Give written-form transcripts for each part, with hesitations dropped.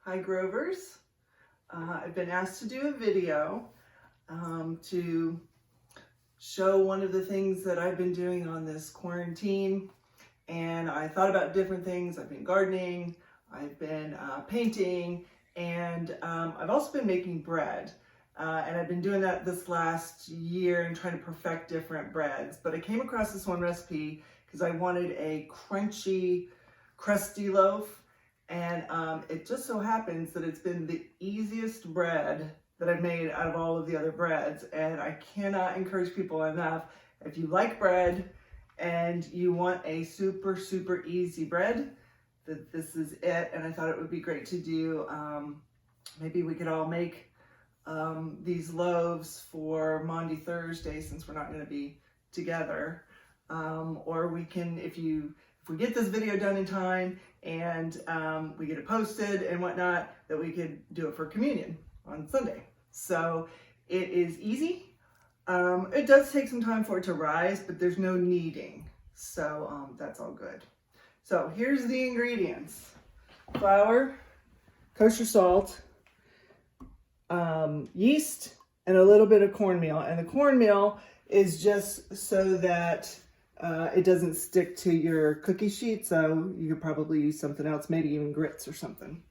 Hi Grovers. I've been asked to do a video to show one of the things that I've been doing on this quarantine, and I thought about different things. I've been gardening, I've been painting, and I've also been making bread. And I've been doing that this last year and trying to perfect different breads. But I came across this one recipe because I wanted a crunchy, crusty loaf. And it just so happens that it's been the easiest bread that I've made out of all of the other breads. And I cannot encourage people enough, if you like bread and you want a super, super easy bread, that this is it. And I thought it would be great to do, maybe we could all make these loaves for Maundy Thursday, since we're not going to be together. Or we can, if we get this video done in time and we get it posted and whatnot, that we could do it for communion on Sunday. So it is easy. It does take some time for it to rise, but there's no kneading. So that's all good. So here's the ingredients: flour, kosher salt, yeast, and a little bit of cornmeal. And the cornmeal is just so that it doesn't stick to your cookie sheet, so you could probably use something else, maybe even grits or something.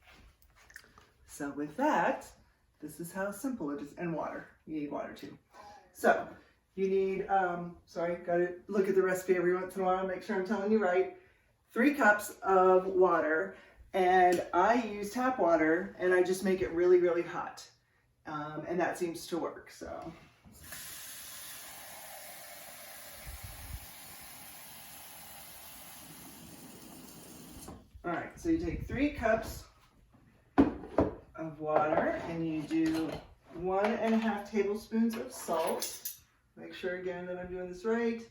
So with that, this is how simple it is. And water. You need water too. So you need, sorry, gotta look at the recipe every once in a while, make sure I'm telling you right. 3 cups of water, and I use tap water, and I just make it really, really hot. And that seems to work, so. All right, so you take 3 cups of water and you do 1.5 tablespoons of salt. Make sure again that I'm doing this right.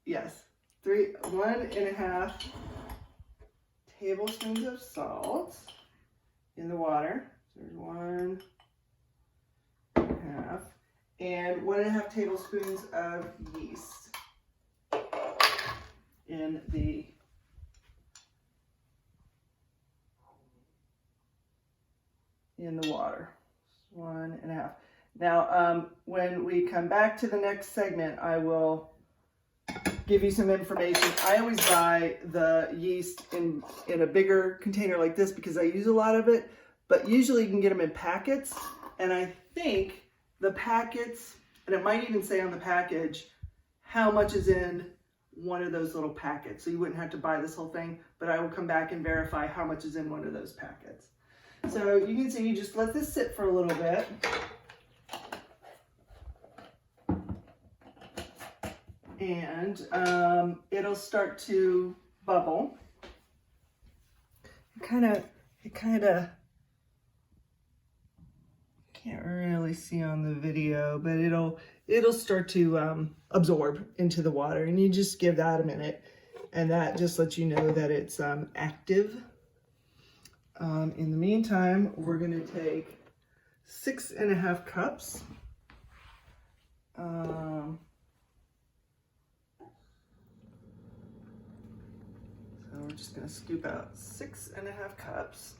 Yes, 1.5 tablespoons of salt in the water. So there's 1.5. And 1.5 tablespoons of yeast in the water. 1.5. Now, when we come back to the next segment, I will give you some information. I always buy the yeast in a bigger container like this because I use a lot of it, but usually you can get them in packets. And I think the packets, and it might even say on the package how much is in one of those little packets. So you wouldn't have to buy this whole thing, but I will come back and verify how much is in one of those packets. So you can see, you just let this sit for a little bit. And it'll start to bubble. It kind of can't really see on the video, but it'll start to absorb into the water, and you just give that a minute, and that just lets you know that it's active. In the meantime, we're going to take 6.5 cups. So we're just going to scoop out 6.5 cups.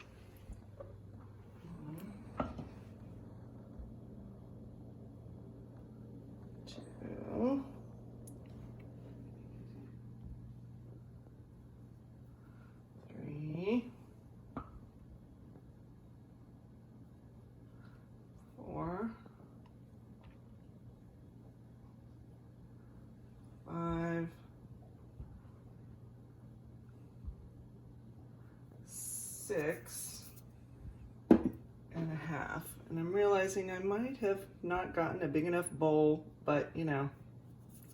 2, 3, 4, 5, 6.5. And I'm realizing I might have not gotten a big enough bowl, but you know,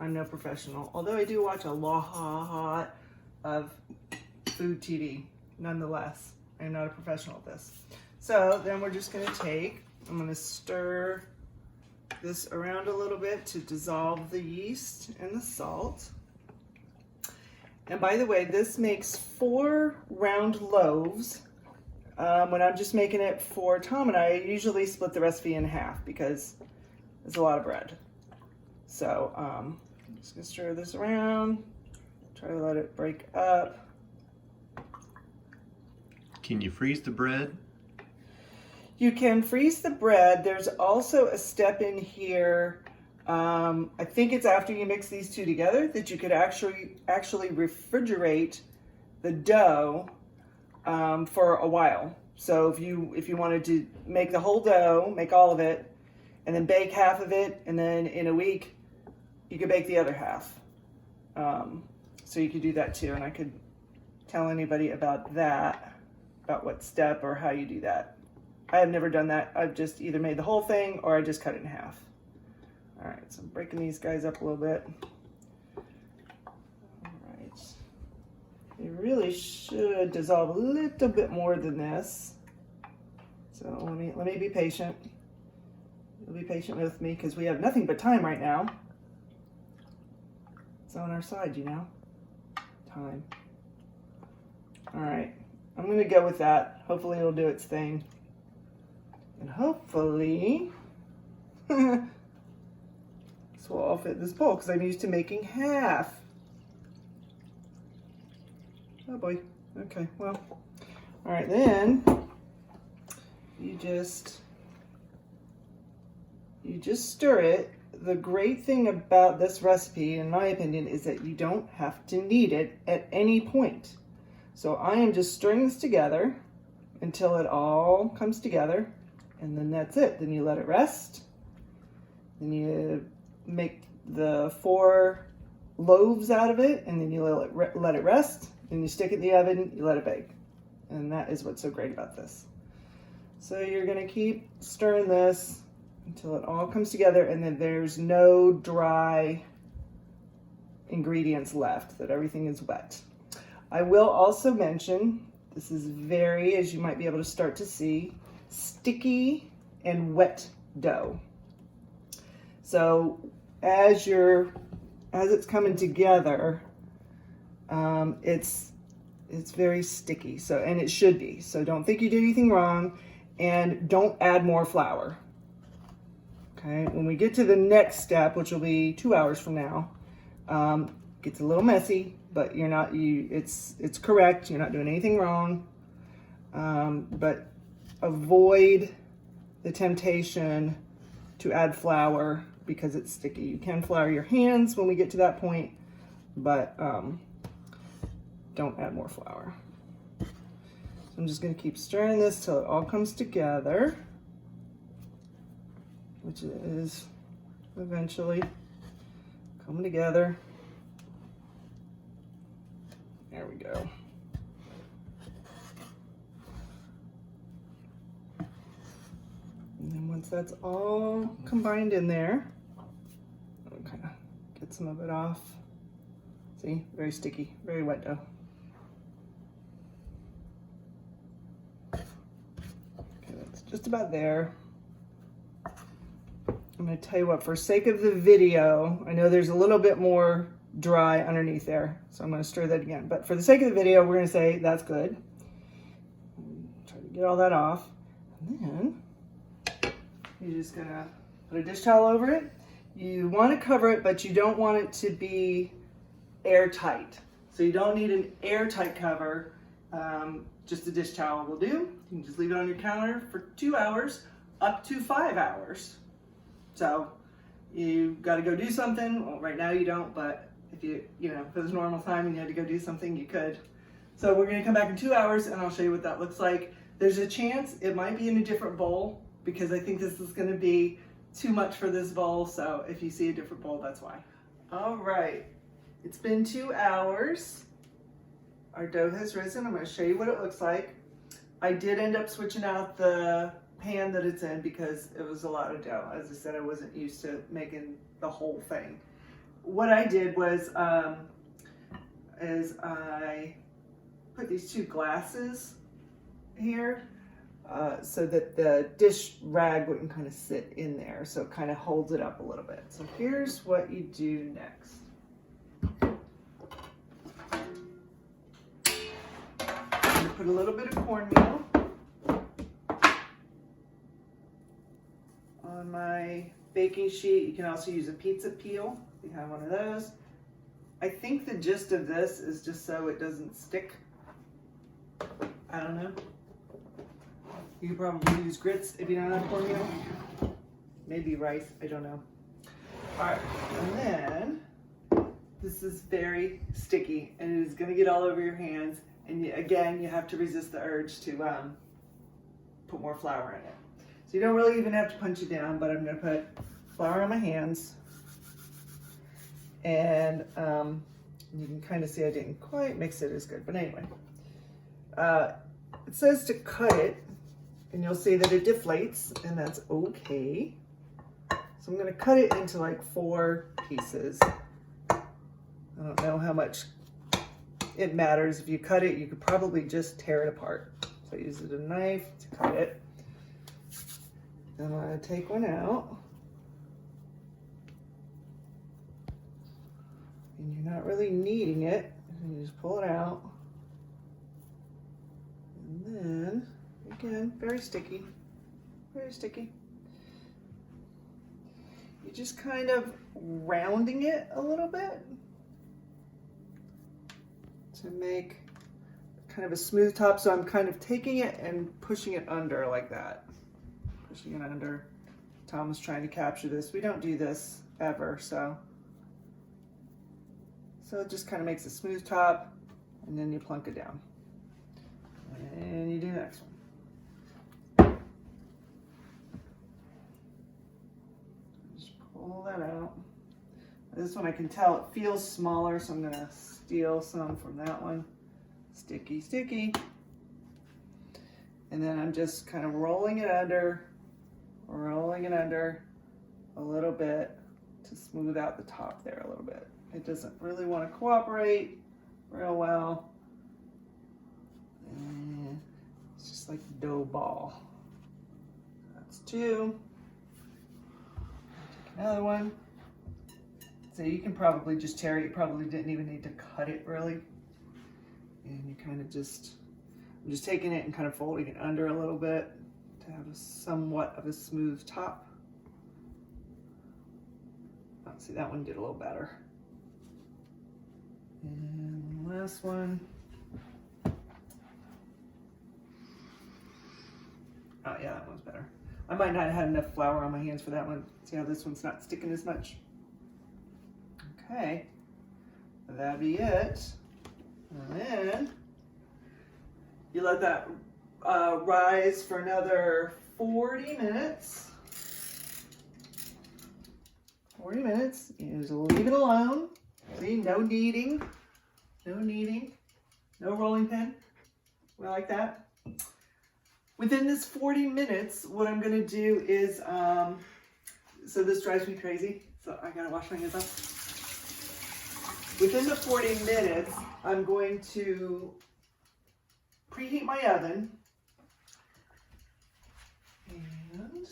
I'm no professional. Although I do watch a lot of food TV. Nonetheless, I'm not a professional at this. So then we're just gonna I'm gonna stir this around a little bit to dissolve the yeast and the salt. And by the way, this makes 4 round loaves. When I'm just making it for Tom and I usually split the recipe in half because it's a lot of bread. So I'm just gonna stir this around, Try to let it break up. Can you freeze the bread? You can freeze the bread. There's also a step in here, I think it's after you mix these two together, that you could actually refrigerate the dough for a while. So if you wanted to make the whole dough, make all of it, and then bake half of it, and then in a week you could bake the other half. So you could do that too, and I could tell anybody about that, about what step or how you do that. I have never done that. I've just either made the whole thing or I just cut it in half. All right, so I'm breaking these guys up a little bit. All right. You really should dissolve a little bit more than this. So let me be patient. You'll be patient with me because we have nothing but time right now. It's on our side, you know. Time. All right, I'm gonna go with that. Hopefully it'll do its thing. And hopefully, this will all fit this bowl because I'm used to making half. Oh boy, okay, well, all right, then you just stir it. The great thing about this recipe, in my opinion, is that you don't have to knead it at any point. So I am just stirring this together until it all comes together. And then that's it. Then you let it rest. Then you make the 4 loaves out of it, and then you let it rest. Then you stick it in the oven, you let it bake. And that is what's so great about this. So you're gonna keep stirring this until it all comes together, and then there's no dry ingredients left, that everything is wet. I will also mention, this is very, as you might be able to start to see, sticky and wet dough. So as it's coming together, it's very sticky. So, and it should be. So don't think you did anything wrong, and don't add more flour. Okay, when we get to the next step, which will be 2 hours from now, gets a little messy, but it's correct. You're not doing anything wrong. But avoid the temptation to add flour because it's sticky. You can flour your hands when we get to that point, but don't add more flour. So I'm just going to keep stirring this till it all comes together, which is eventually coming together. There we go. And then once that's all combined in there, I'll kind of get some of it off. See, very sticky, very wet dough. Okay, that's just about there. I'm going to tell you what, for sake of the video, I know there's a little bit more dry underneath there, so I'm going to stir that again. But for the sake of the video, we're going to say that's good. Try to get all that off. And then you're just going to put a dish towel over it. You want to cover it, but you don't want it to be airtight. So you don't need an airtight cover. Just a dish towel will do. You can just leave it on your counter for 2 hours, up to 5 hours. So you got to go do something. Well, right now you don't, but if if it was normal time and you had to go do something, you could. So we're going to come back in 2 hours and I'll show you what that looks like. There's a chance it might be in a different bowl because I think this is going to be too much for this bowl. So if you see a different bowl, that's why. All right, it's been 2 hours. Our dough has risen. I'm going to show you what it looks like. I did end up switching out the pan that it's in because it was a lot of dough. As I said, I wasn't used to making the whole thing. What I did was is I put these 2 glasses here so that the dish rag wouldn't kind of sit in there, so it kind of holds it up a little bit. So here's what you do next. I'm going to put a little bit of cornmeal on my baking sheet. You can also use a pizza peel if you have one of those. I think the gist of this is just so it doesn't stick. I don't know. You could probably use grits if you don't have cornmeal. Maybe rice, I don't know. All right, and then this is very sticky and it is gonna get all over your hands. And again, you have to resist the urge to put more flour in it. So you don't really even have to punch it down, but I'm gonna put flour on my hands. And you can kind of see I didn't quite mix it as good, but anyway. It says to cut it, and you'll see that it deflates, and that's okay. So I'm gonna cut it into like 4 pieces. I don't know how much it matters. If you cut it, you could probably just tear it apart. So I use a knife to cut it. I'm gonna take one out. And you're not really kneading it. You just pull it out. And then, again, very sticky, very sticky. You're just kind of rounding it a little bit to make kind of a smooth top. So I'm kind of taking it and pushing it under like that. Pushing it under. Tom was trying to capture this. We don't do this ever, so it just kind of makes a smooth top, and then you plunk it down. And you do the next one. Just pull that out. This one I can tell it feels smaller, so I'm gonna steal some from that one. Sticky, sticky. And then I'm just kind of rolling it under a little bit to smooth out the top there a little bit. It doesn't really want to cooperate real well. And it's just like a dough ball. That's 2. Take another one. So you can probably just tear it. You probably didn't even need to cut it really. And you kind of just, I'm just taking it and kind of folding it under a little bit to have somewhat of a smooth top. Oh, see, that one did a little better. And last one. Oh yeah, that one's better. I might not have had enough flour on my hands for that one. See how this one's not sticking as much? Okay, that'd be it. And then you let that rise for another 40 minutes. 40 minutes, you just leave it alone. See, no kneading, no rolling pin. We like that. Within this 40 minutes, what I'm gonna do is, so this drives me crazy, so I gotta wash my hands off. Within the 40 minutes, I'm going to preheat my oven. And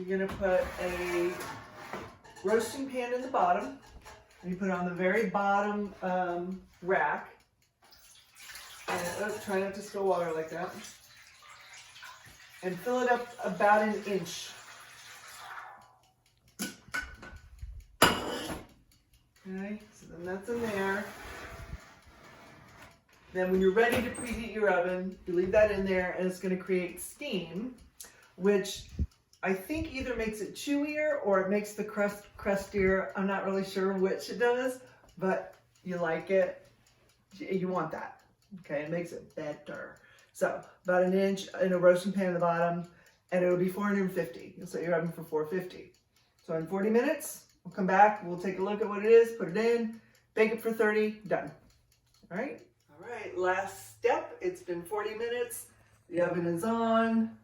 you're gonna put a roasting pan in the bottom. And you put it on the very bottom rack. And try not to spill water like that. And fill it up about 1 inch. Okay, so then that's in there. Then when you're ready to preheat your oven, you leave that in there and it's going to create steam, which I think either makes it chewier or it makes the crust crustier. I'm not really sure which it does, but you like it. You want that. Okay, it makes it better. So about 1 inch in a roasting pan at the bottom, and it'll be 450. You'll set your oven for 450. So in 40 minutes, we'll come back, we'll take a look at what it is, put it in, bake it for 30, done. All right? All right, last step. It's been 40 minutes. The oven is on.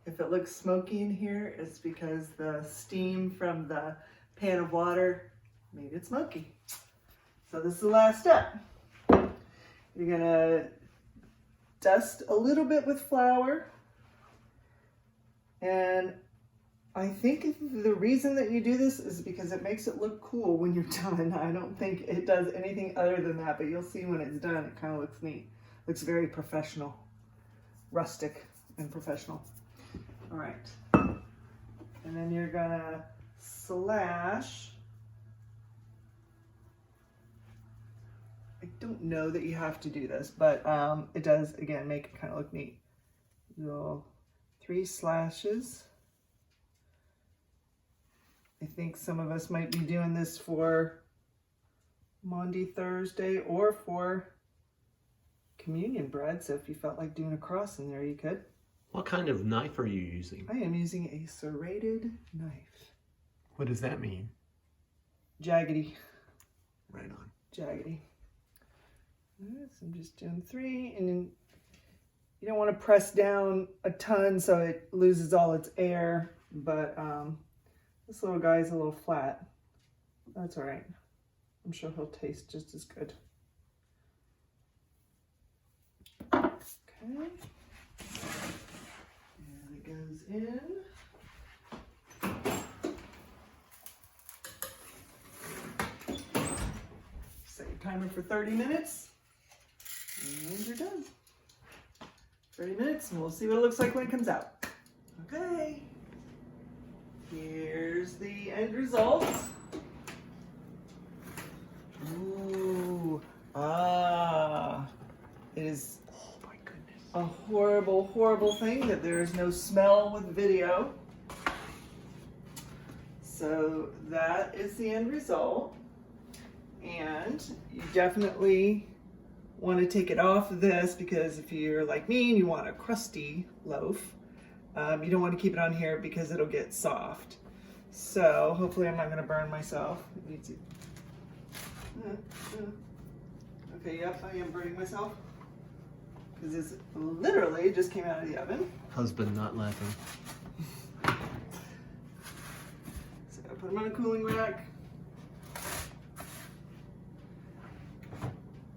If it looks smoky in here, it's because the steam from the pan of water made it smoky. So this is the last step. You're gonna dust a little bit with flour. And I think the reason that you do this is because it makes it look cool when you're done. I don't think it does anything other than that, but you'll see when it's done, it kind of looks neat. Looks very professional, rustic and professional. All right. And then you're gonna slash I don't know that you have to do this, but it does, again, make it kind of look neat. Little 3 slashes. I think some of us might be doing this for Maundy Thursday or for communion bread, so if you felt like doing a cross in there, you could. What kind of knife are you using? I am using a serrated knife. What does that mean? Jaggedy. Right on. Jaggedy. So I'm just doing 3, and then you don't want to press down a ton so it loses all its air, but this little guy is a little flat. That's all right. I'm sure he'll taste just as good. Okay. And it goes in. Set your timer for 30 minutes. And you're done. 30 minutes and we'll see what it looks like when it comes out. Okay. Here's the end result. Ooh. It is a horrible, horrible thing that there is no smell with video. So that is the end result. And you definitely want to take it off of this, because if you're like me and you want a crusty loaf, you don't want to keep it on here because it'll get soft. So hopefully I'm not going to burn myself. Okay, yep, I am burning myself because this literally just came out of the oven. Husband not laughing. So I put them on a cooling rack.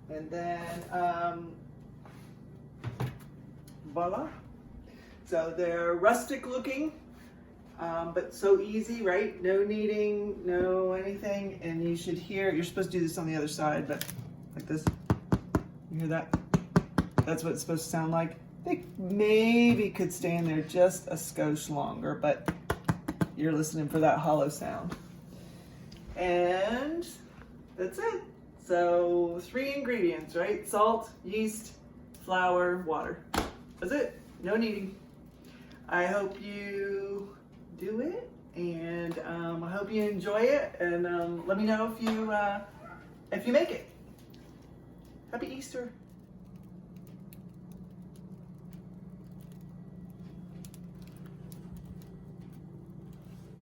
And then, voila. So they're rustic looking, but so easy, right? No kneading, no anything. And you should hear, you're supposed to do this on the other side, but like this. You hear that? That's what it's supposed to sound like. They maybe could stay in there just a skosh longer, but you're listening for that hollow sound. And that's it. So 3 ingredients, right? Salt, yeast, flour, water. That's it. No kneading. I hope you do it, and I hope you enjoy it, and let me know if you make it. Happy Easter.